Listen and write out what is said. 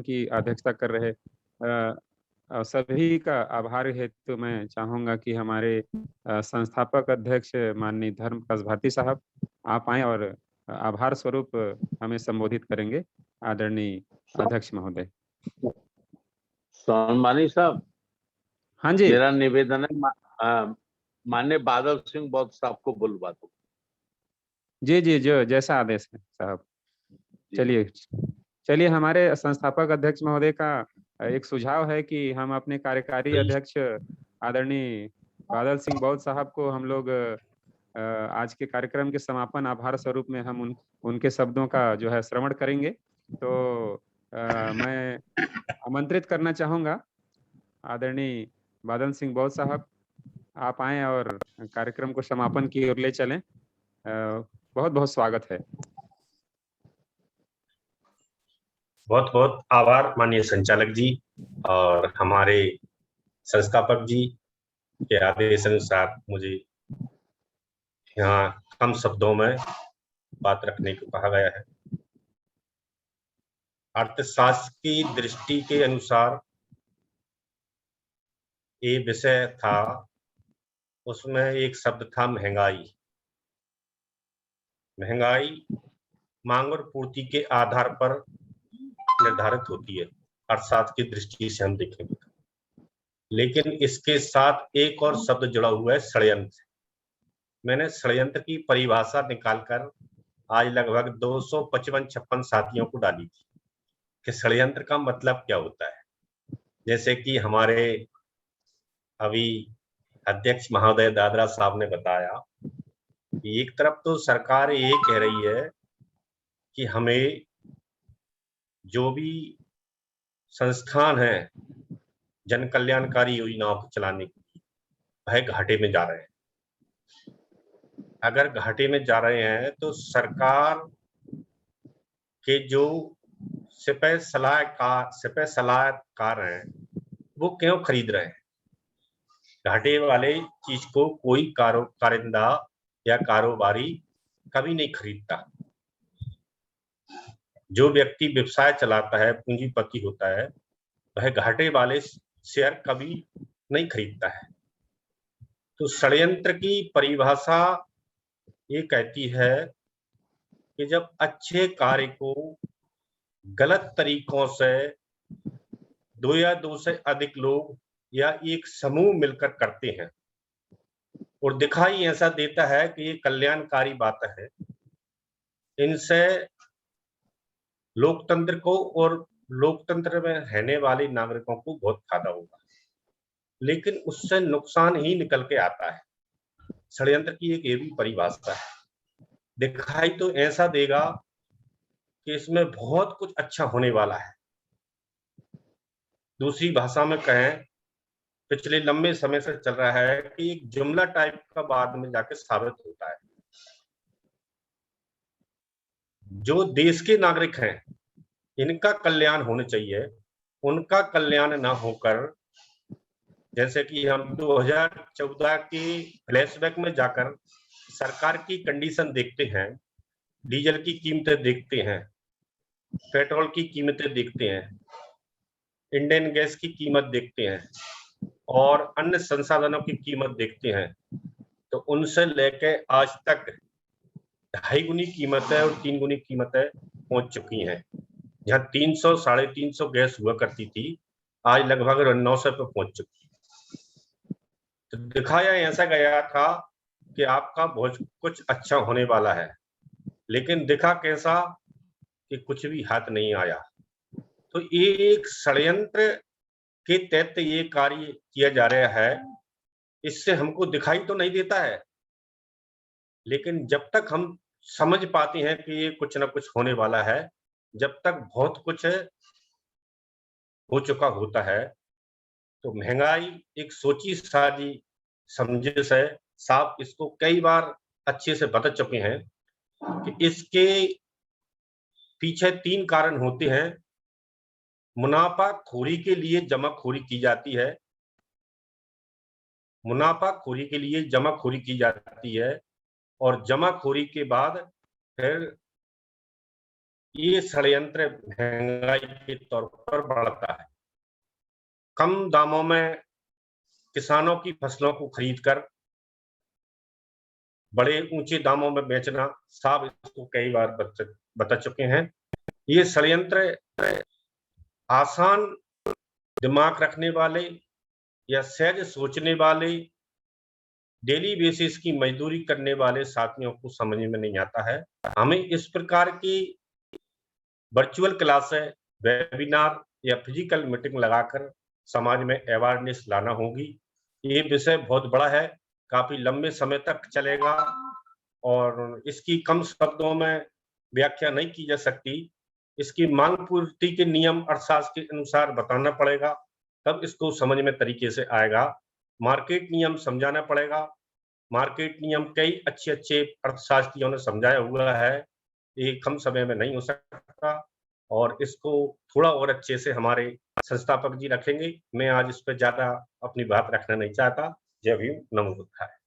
की अध्यक्षता कर रहे सभी का आभार हेतु मैं चाहूँगा कि हमारे संस्थापक अध्यक्ष माननीय धर्मप्रकाश भारती साहब आप आएँ और आभार स्वरूप हमें संबोधित करेंगे। आदरणीय अध्यक्ष महोदय। सोनमानी साहब, हाँ जी। मेरा निवेदन है माननीय बादल सिंह बौद्ध साहब को बुलवा दो। जी, जी, जो जैसा आदेश है साहब। चलिए, चलिए हमारे संस्थापक अध्यक्ष महोदय का एक सुझाव है कि हम अपने कार्यकारी अध्यक्ष आदरणीय बादल सिंह बौद्ध साहब को हम लोग आज के कार्यक्रम के समापन आभार स्वरूप में हम उनके शब्दों का जो है श्रवण करेंगे। तो मैं आमंत्रित करना चाहूँगा आदरणीय बादल सिंह बौद्ध साहब, आप आएँ और कार्यक्रम को समापन की ओर ले चलें। बहुत-बहुत स्वागत है। बहुत-बहुत आभार माननीय संचालक जी और हमारे संस्थापक जी के आदेश अनुसार मुझे यहाँ कम शब्दों में बात रखने को कहा गया है। अर्थशास्त्र की दृष्टि के अनुसार ये विषय था, उसमें एक शब्द था महंगाई। महंगाई मांग और पूर्ति के आधार पर निर्धारित होती है अर्थशास्त्र की दृष्टि से हम देखेंगे। लेकिन इसके साथ एक और शब्द जुड़ा हुआ है, षड्यंत्र। मैंने षड्यंत्र की परिभाषा निकालकर आज लगभग 255-56 साथियों को डाली थी कि षड्यंत्र का मतलब क्या होता है। जैसे कि हमारे अभी अध्यक्ष महोदय दादरा साहब ने बताया कि एक तरफ तो सरकार ये कह रही है कि हमें जो भी संस्थान है जन कल्याणकारी योजनाओं को चलाने के लिए वह घाटे में जा रहे हैं। अगर घाटे में जा रहे हैं तो सरकार के जो सिपह सलाहकार हैं वो क्यों खरीद रहे हैं? घाटे वाले चीज को कोई कारिंदा या कारोबारी कभी नहीं खरीदता। जो व्यक्ति व्यवसाय चलाता है, पूंजीपति होता है, वह घाटे वाले शेयर कभी नहीं खरीदता है। तो षड्यंत्र की परिभाषा ये कहती है कि जब अच्छे कार्य को गलत तरीकों से दो या दो से अधिक लोग या एक समूह मिलकर करते हैं और दिखाई ऐसा देता है कि ये कल्याणकारी बात है, इनसे लोकतंत्र को और लोकतंत्र में रहने वाले नागरिकों को बहुत फायदा होगा, लेकिन उससे नुकसान ही निकल के आता है। षड्यंत्र की एक ये भी परिभाषा है। दिखाई तो ऐसा देगा कि इसमें बहुत कुछ अच्छा होने वाला है। दूसरी भाषा में कहें, पिछले लंबे समय से चल रहा है कि एक जुमला टाइप का बाद में जाके साबित होता है। जो देश के नागरिक हैं, इनका कल्याण होना चाहिए, उनका कल्याण ना होकर, जैसे कि हम 2014 के फ्लैशबैक में जाकर सरकार की कंडीशन देखते हैं, डीजल की कीमतें देखते हैं, पेट्रोल की कीमतें देखते हैं, इंडियन गैस की कीमत देखते हैं और अन्य संसाधनों की कीमत देखते हैं, तो उनसे लेके आज तक 2.5 गुनी कीमतें और 3 गुनी कीमतें पहुंच चुकी हैं। जहां 300 350 गैस हुआ करती थी, आज लगभग 900 पे पहुंच चुकी है। तो दिखाया ऐसा गया था कि आपका बहुत कुछ अच्छा होने वाला है, लेकिन दिखा कैसा कि कुछ भी हाथ नहीं आया। तो ये एक षड्यंत्र के तहत ये कार्य किया जा रहा है। इससे हमको दिखाई तो नहीं देता है, लेकिन जब तक हम समझ पाते हैं कि ये कुछ ना कुछ होने वाला है, जब तक बहुत कुछ हो चुका होता है, तो महंगाई एक सोची साजी समझे से साहब इसको कई बार अच्छे से बता चुके हैं कि इसके पीछे 3 कारण होते हैं। मुनाफाखोरी के लिए जमाखोरी की जाती है, मुनाफाखोरी के लिए जमाखोरी की जाती है और जमाखोरी के बाद फिर ये षड्यंत्र महंगाई के तौर पर बढ़ता है। कम दामों में किसानों की फसलों को खरीदकर बड़े ऊंचे दामों में बेचना, साहब इसको कई बार बता चुके हैं। ये षड्यंत्र आसान दिमाग रखने वाले या सहज सोचने वाले, डेली बेसिस की मजदूरी करने वाले साथियों को समझ में नहीं आता है। हमें इस प्रकार की वर्चुअल क्लासें, वेबिनार या फिजिकल मीटिंग लगाकर समाज में अवेयरनेस लाना होगी। ये विषय बहुत बड़ा है, काफी लंबे समय तक चलेगा और इसकी कम शब्दों में व्याख्या नहीं की जा सकती। इसकी मांग पूर्ति के नियम अर्थशास्त्र के अनुसार बताना पड़ेगा, तब इसको समझ में तरीके से आएगा। मार्केट नियम समझाना पड़ेगा। मार्केट नियम कई अच्छे अर्थशास्त्रियों ने समझाया हुआ है, ये कम समय में नहीं हो सकता और इसको थोड़ा और अच्छे से हमारे संस्थापक जी रखेंगे। मैं आज इस पर ज्यादा अपनी बात रखना नहीं चाहता। जय भीम, नमो बुद्धाय।